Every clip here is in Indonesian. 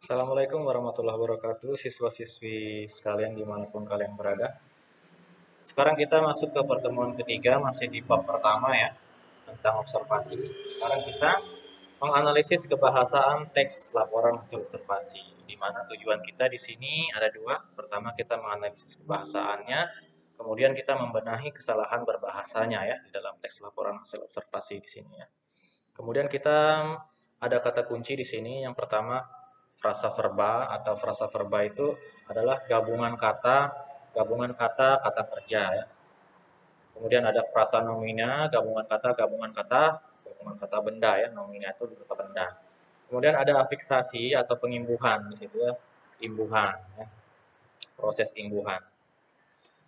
Assalamualaikum warahmatullahi wabarakatuh, siswa-siswi sekalian dimanapun kalian berada. Sekarang kita masuk ke pertemuan ketiga, masih di bab pertama ya, tentang observasi. Sekarang kita menganalisis kebahasaan teks laporan hasil observasi, di mana tujuan kita di sini ada dua. Pertama, kita menganalisis kebahasaannya, kemudian kita membenahi kesalahan berbahasanya ya di dalam teks laporan hasil observasi di sini ya. Kemudian kita ada kata kunci di sini. Yang pertama, frasa verba atau frasa verba itu adalah gabungan kata, kata kerja ya. Kemudian ada frasa nomina, gabungan kata benda ya. Nomina itu kata benda. Kemudian ada afiksasi atau pengimbuhan di situ ya, imbuhan ya, proses imbuhan.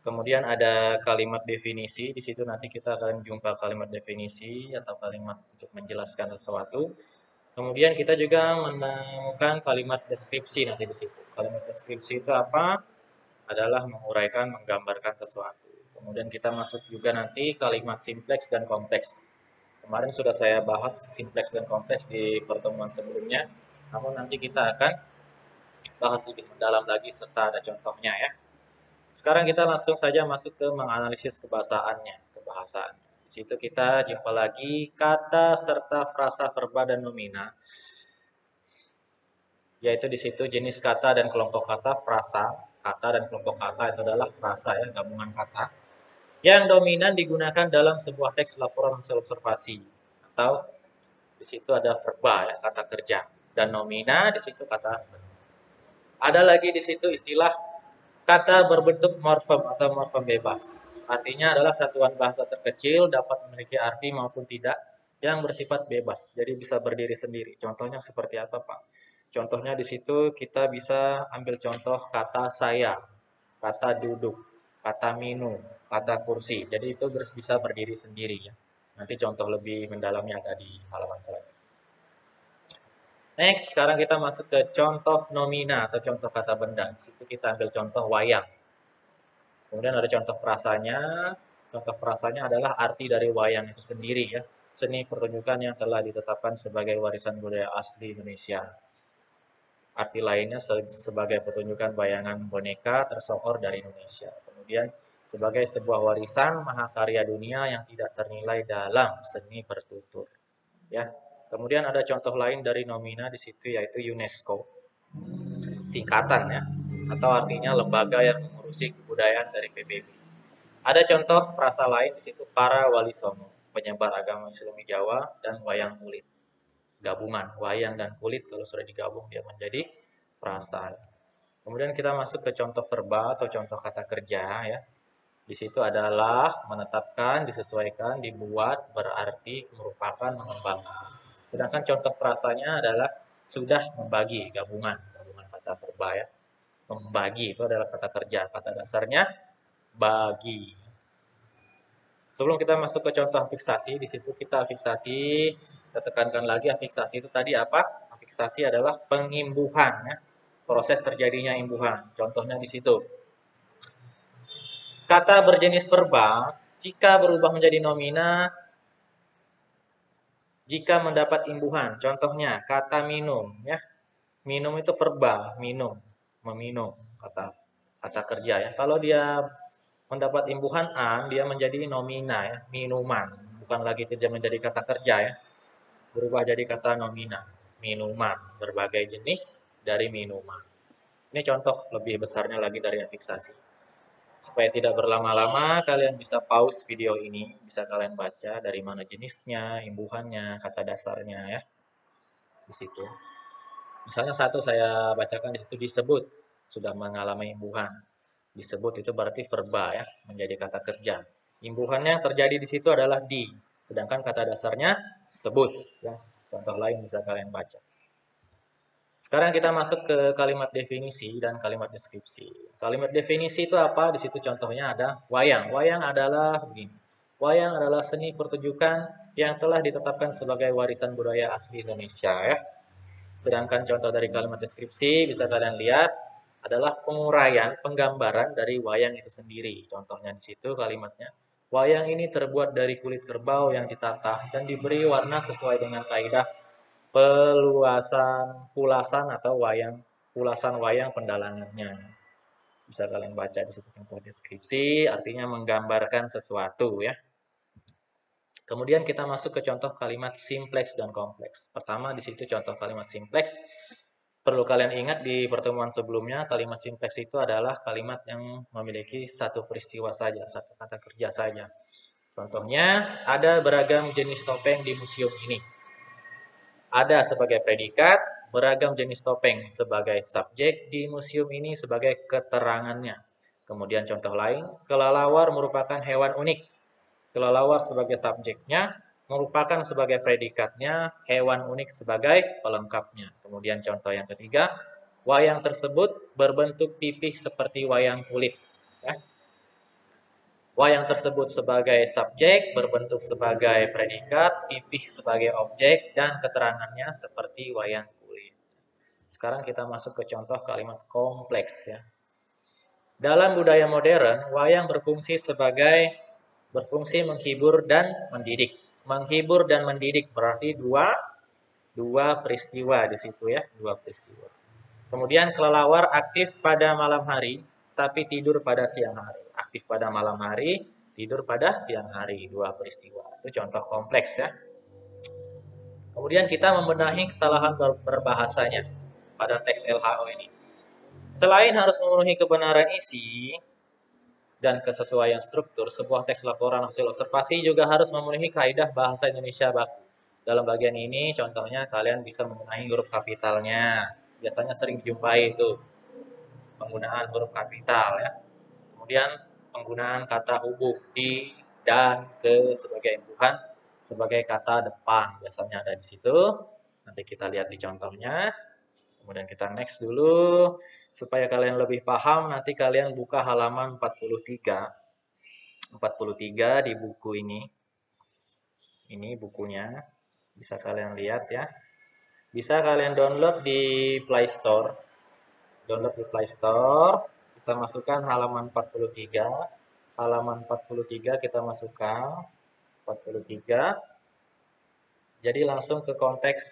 Kemudian ada kalimat definisi, di situ nanti kita akan jumpa kalimat definisi atau kalimat untuk menjelaskan sesuatu. Kemudian kita juga menemukan kalimat deskripsi nanti di situ. Kalimat deskripsi itu apa? Adalah menguraikan, menggambarkan sesuatu. Kemudian kita masuk juga nanti kalimat simpleks dan kompleks. Kemarin sudah saya bahas simpleks dan kompleks di pertemuan sebelumnya. Namun nanti kita akan bahas lebih mendalam lagi serta ada contohnya ya. Sekarang kita langsung saja masuk ke menganalisis kebahasaannya. Di situ kita jumpa lagi kata serta frasa verba dan nomina. Yaitu di situ jenis kata dan kelompok kata, frasa, kata dan kelompok kata itu adalah frasa ya, gabungan kata. Yang dominan digunakan dalam sebuah teks laporan hasil observasi. Atau di situ ada verba ya, kata kerja. Dan nomina di situ kata. Ada lagi di situ istilah kata berbentuk morfem atau morfem bebas. Artinya adalah satuan bahasa terkecil dapat memiliki arti maupun tidak yang bersifat bebas. Jadi bisa berdiri sendiri. Contohnya seperti apa, Pak? Contohnya di situ kita bisa ambil contoh kata saya, kata duduk, kata minum, kata kursi. Jadi itu bisa berdiri sendiri ya. Nanti contoh lebih mendalamnya ada di halaman selanjutnya. Next, sekarang kita masuk ke contoh nomina atau contoh kata benda. Di situ kita ambil contoh wayang. Kemudian ada contoh frasanya. Contoh frasanya adalah arti dari wayang itu sendiri ya. Seni pertunjukan yang telah ditetapkan sebagai warisan budaya asli Indonesia. Arti lainnya sebagai pertunjukan bayangan boneka tersohor dari Indonesia. Kemudian sebagai sebuah warisan mahakarya dunia yang tidak ternilai dalam seni bertutur. Ya. Kemudian ada contoh lain dari nomina di situ yaitu UNESCO. Singkatan ya, atau artinya lembaga yang mengurusi kebudayaan dari PBB. Ada contoh frasa lain di situ para wali songo, penyebar agama Islam di Jawa dan wayang kulit. Gabungan wayang dan kulit kalau sudah digabung dia menjadi frasa. Kemudian kita masuk ke contoh verba atau contoh kata kerja ya. Di situ adalah menetapkan, disesuaikan, dibuat, berarti, merupakan, mengembangkan. Sedangkan contoh frasanya adalah sudah membagi, gabungan kata verba ya. Membagi itu adalah kata kerja, kata dasarnya bagi. Sebelum kita masuk ke contoh afiksasi, di situ kita afiksasi, kita tekankan lagi afiksasi itu tadi apa? Afiksasi adalah pengimbuhan ya. Proses terjadinya imbuhan. Contohnya di situ. Kata berjenis verba jika berubah menjadi nomina jika mendapat imbuhan. Contohnya kata minum ya. Minum itu verba, minum, meminum kata kerja ya. Kalau dia mendapat imbuhan an, dia menjadi nomina ya, minuman. Bukan lagi tidak menjadi kata kerja ya. Berubah jadi kata nomina, minuman, berbagai jenis dari minuman. Ini contoh lebih besarnya lagi dari afiksasi. Supaya tidak berlama-lama, kalian bisa pause video ini, bisa kalian baca dari mana jenisnya, imbuhannya, kata dasarnya ya. Di situ. Misalnya satu saya bacakan di situ disebut sudah mengalami imbuhan. Disebut itu berarti verba ya, menjadi kata kerja. Imbuhannya yang terjadi di situ adalah di, sedangkan kata dasarnya sebut ya. Contoh lain bisa kalian baca. Sekarang kita masuk ke kalimat definisi dan kalimat deskripsi. Kalimat definisi itu apa? Di situ contohnya ada wayang. Wayang adalah begini. Wayang adalah seni pertunjukan yang telah ditetapkan sebagai warisan budaya asli Indonesia ya. Sedangkan contoh dari kalimat deskripsi bisa kalian lihat adalah penguraian, penggambaran dari wayang itu sendiri. Contohnya di situ kalimatnya, wayang ini terbuat dari kulit kerbau yang ditata dan diberi warna sesuai dengan kaidah pulasan atau wayang ulasan wayang pendalangannya. Bisa kalian baca di situ contoh deskripsi, artinya menggambarkan sesuatu ya. Kemudian kita masuk ke contoh kalimat simpleks dan kompleks. Pertama di situ contoh kalimat simpleks. Perlu kalian ingat di pertemuan sebelumnya, kalimat simpleks itu adalah kalimat yang memiliki satu peristiwa saja, satu kata kerja saja. Contohnya, ada beragam jenis topeng di museum ini. Ada sebagai predikat, beragam jenis topeng sebagai subjek di museum ini sebagai keterangannya. Kemudian contoh lain, kelelawar merupakan hewan unik. Kelelawar sebagai subjeknya, merupakan sebagai predikatnya, hewan unik sebagai pelengkapnya. Kemudian contoh yang ketiga, wayang tersebut berbentuk pipih seperti wayang kulit. Ya. Wayang tersebut sebagai subjek, berbentuk sebagai predikat, pipih sebagai objek, dan keterangannya seperti wayang kulit. Sekarang kita masuk ke contoh kalimat kompleks ya. Dalam budaya modern, wayang berfungsi menghibur dan mendidik. Menghibur dan mendidik berarti dua peristiwa di situ ya, dua peristiwa. Kemudian kelelawar aktif pada malam hari tapi tidur pada siang hari. Aktif pada malam hari, tidur pada siang hari, dua peristiwa. Itu contoh kompleks ya. Kemudian kita membenahi kesalahan berbahasanya pada teks LHO ini. Selain harus memenuhi kebenaran isi dan kesesuaian struktur, sebuah teks laporan hasil observasi juga harus memenuhi kaidah bahasa Indonesia baku. Dalam bagian ini, contohnya kalian bisa menggunakan huruf kapitalnya. Biasanya sering dijumpai itu penggunaan huruf kapital ya. Kemudian penggunaan kata hubung di, dan, ke sebagai imbuhan sebagai kata depan. Biasanya ada di situ. Nanti kita lihat di contohnya. Kemudian kita next dulu. Supaya kalian lebih paham, nanti kalian buka halaman 43. 43 di buku ini. Ini bukunya. Bisa kalian lihat ya. Bisa kalian download di Play Store. Download di Play Store. Kita masukkan halaman 43. Halaman 43 kita masukkan. 43. Jadi langsung ke konteks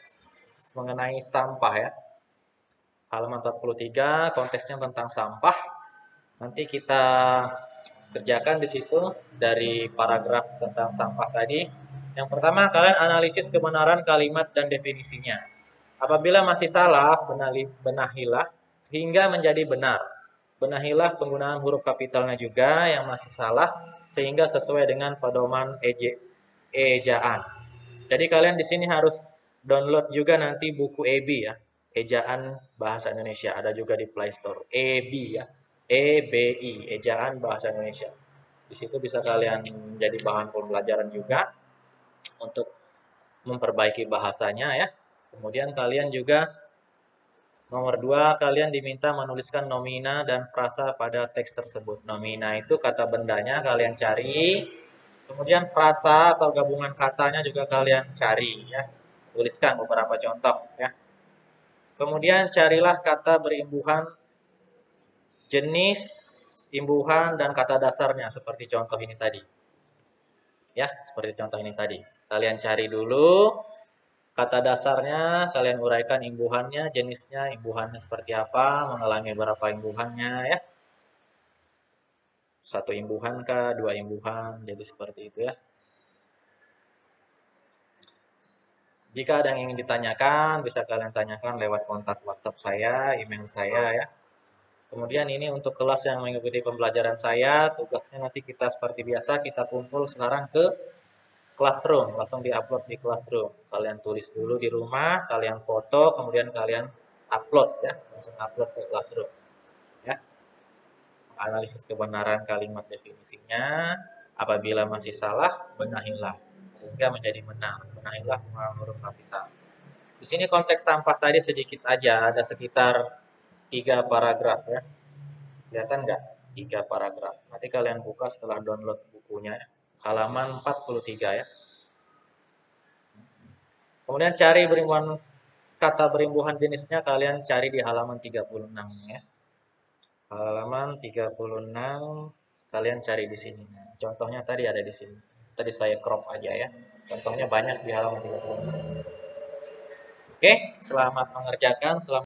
mengenai sampah ya. Halaman 43 konteksnya tentang sampah. Nanti kita kerjakan di situ dari paragraf tentang sampah tadi. Yang pertama, kalian analisis kebenaran kalimat dan definisinya. Apabila masih salah, benahilah sehingga menjadi benar. Benahilah penggunaan huruf kapitalnya juga yang masih salah sehingga sesuai dengan pedoman ejaan. Jadi kalian di sini harus download juga nanti buku EB ya. Ejaan Bahasa Indonesia, ada juga di Play Store. EB ya, EBI, Ejaan Bahasa Indonesia. Di situ bisa kalian jadi bahan pembelajaran juga untuk memperbaiki bahasanya ya. Kemudian kalian juga nomor 2, kalian diminta menuliskan nomina dan frasa pada teks tersebut. Nomina itu kata bendanya kalian cari, kemudian frasa atau gabungan katanya juga kalian cari ya. Tuliskan beberapa contoh ya. Kemudian carilah kata berimbuhan, jenis, imbuhan, dan kata dasarnya seperti contoh ini tadi. Ya, seperti contoh ini tadi. Kalian cari dulu kata dasarnya, kalian uraikan imbuhannya, jenisnya, imbuhannya seperti apa, mengalami berapa imbuhannya ya. 1 imbuhan kah, 2 imbuhan, jadi seperti itu ya. Jika ada yang ingin ditanyakan, bisa kalian tanyakan lewat kontak WhatsApp saya, email saya ya. Kemudian ini untuk kelas yang mengikuti pembelajaran saya, tugasnya nanti kita seperti biasa, kita kumpul sekarang ke Classroom, langsung diupload di Classroom. Kalian tulis dulu di rumah, kalian foto, kemudian kalian upload ya, langsung upload ke Classroom. Ya. Analisis kebenaran kalimat definisinya, apabila masih salah, benahilah sehingga menjadi benar. Benahilah penggunaan huruf kapital. Di sini konteks sampah tadi sedikit aja, ada sekitar 3 paragraf ya. Kelihatan nggak? 3 paragraf. Nanti kalian buka setelah download bukunya. Halaman 43 ya. Kemudian cari kata berimbuhan jenisnya kalian cari di halaman 36 ya. Halaman 36 kalian cari di sini. Contohnya tadi ada di sini. Tadi saya crop aja ya. Contohnya banyak di halaman 36. Oke, selamat mengerjakan. Selamat